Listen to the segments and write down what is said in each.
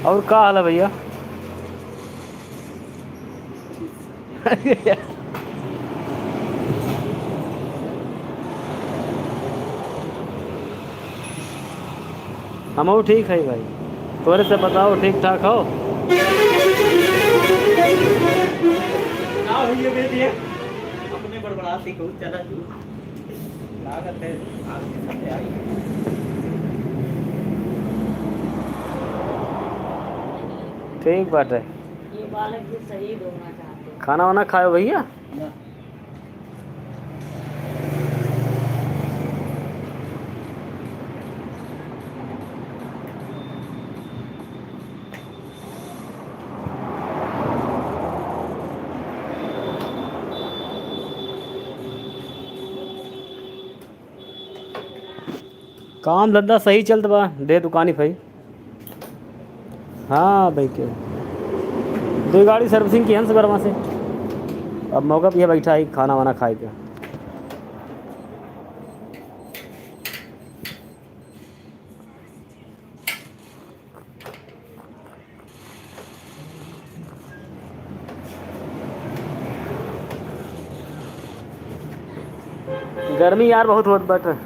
और का हाल है भैया? हम ठीक है भाई। तोरे से बताओ, ठीक ठाक हो? आओ ये दे दिए अपने बड़बड़ाती को चला तू लागत है आपके साथ आई। ठीक बात है। ये बालक भी शहीद होना चाहते हैं। खाना वाना खाओ भैया? ना काम धंधा सही चलत बा, दे दुकानी भाई। हाँ भाई के दो गाड़ी सर्विसिंग की हंस गरमा से। अब मौका पे बैठा ही खाना वाना खाए के। गर्मी यार बहुत होत बट।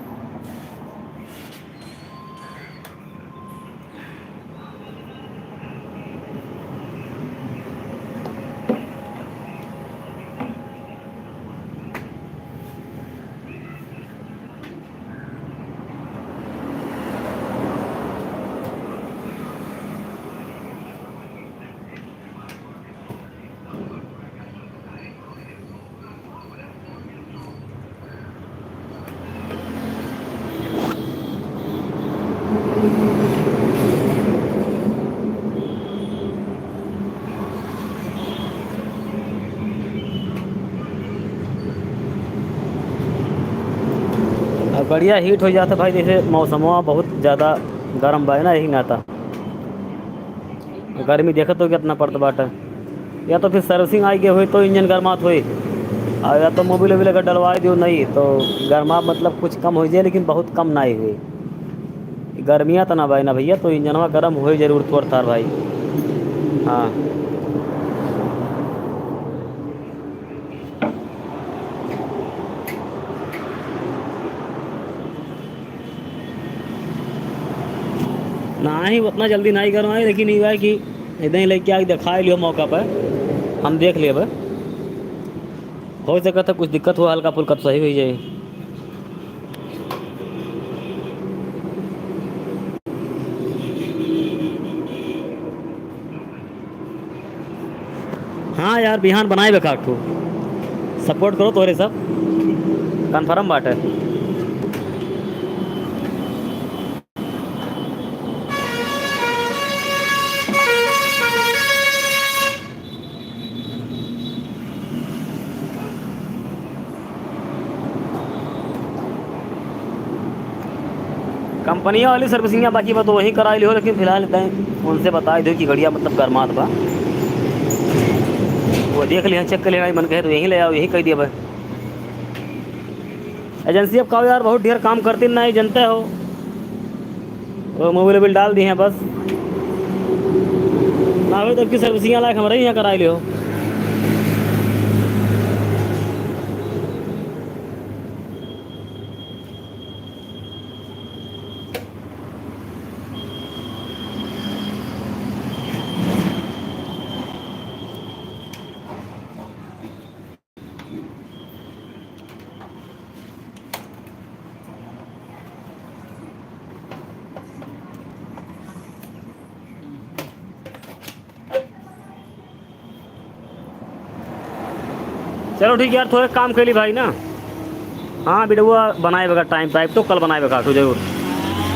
अब बढ़िया हीट हो जाता भाई, जैसे मौसमवा बहुत ज़्यादा गर्म बा है ना, यही नाता गर्मी देखत हो कितना पड़त बाटे। या तो फिर सर्विसिंग आई के हुई तो इंजन गर्मात हुई, और या तो मोबिल वोबिल अगर डलवा दियो नहीं तो गर्मा मतलब कुछ कम हो जाए, लेकिन बहुत कम ना ही हुई। गर्मियाँ तो ना भाई ना भैया, तो इंजनवा गर्म हो जरूर तोड़ तार भाई। हाँ ना ही उतना जल्दी नहीं करवाए, लेकिन ये है कि इधर ही लेके आके दिखा लियो मौका पर, हम देख लेब। हो सका था कुछ दिक्कत हो हल्का फुल्का तो सही हो जाए। हाँ यार बिहान बनाए बे काकू, सपोर्ट करो तोरे सब, कन्फर्म बात है। कंपनियाँ वाली सर्विसिंग बाकी बात तो वहीं करा लियो, लेकिन फिलहाल इतना उनसे बता दो कि घड़िया मतलब गर्मात बा, वो देख लिया चेक कर लिया, मन कहे तो यहीं ले आओ, यहीं कह दिया भाई। एजेंसी अब कहो यार बहुत ढेर काम करती नहीं जनते हो, वो मोबाइल वोबिल डाल दिए हैं बस ना हो, तब की सर्विसिंग लायक हमारे यहाँ करा लियो। चलो ठीक है यार, थोड़े काम कर ली भाई ना। हाँ वीडियो बनाए बगैर टाइम पाइप तो कल बनाए बगा तो जरूर,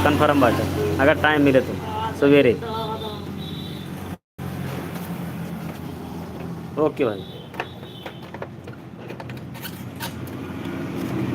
कन्फर्म बात है, अगर टाइम मिले तो सवेरे। ओके भाई।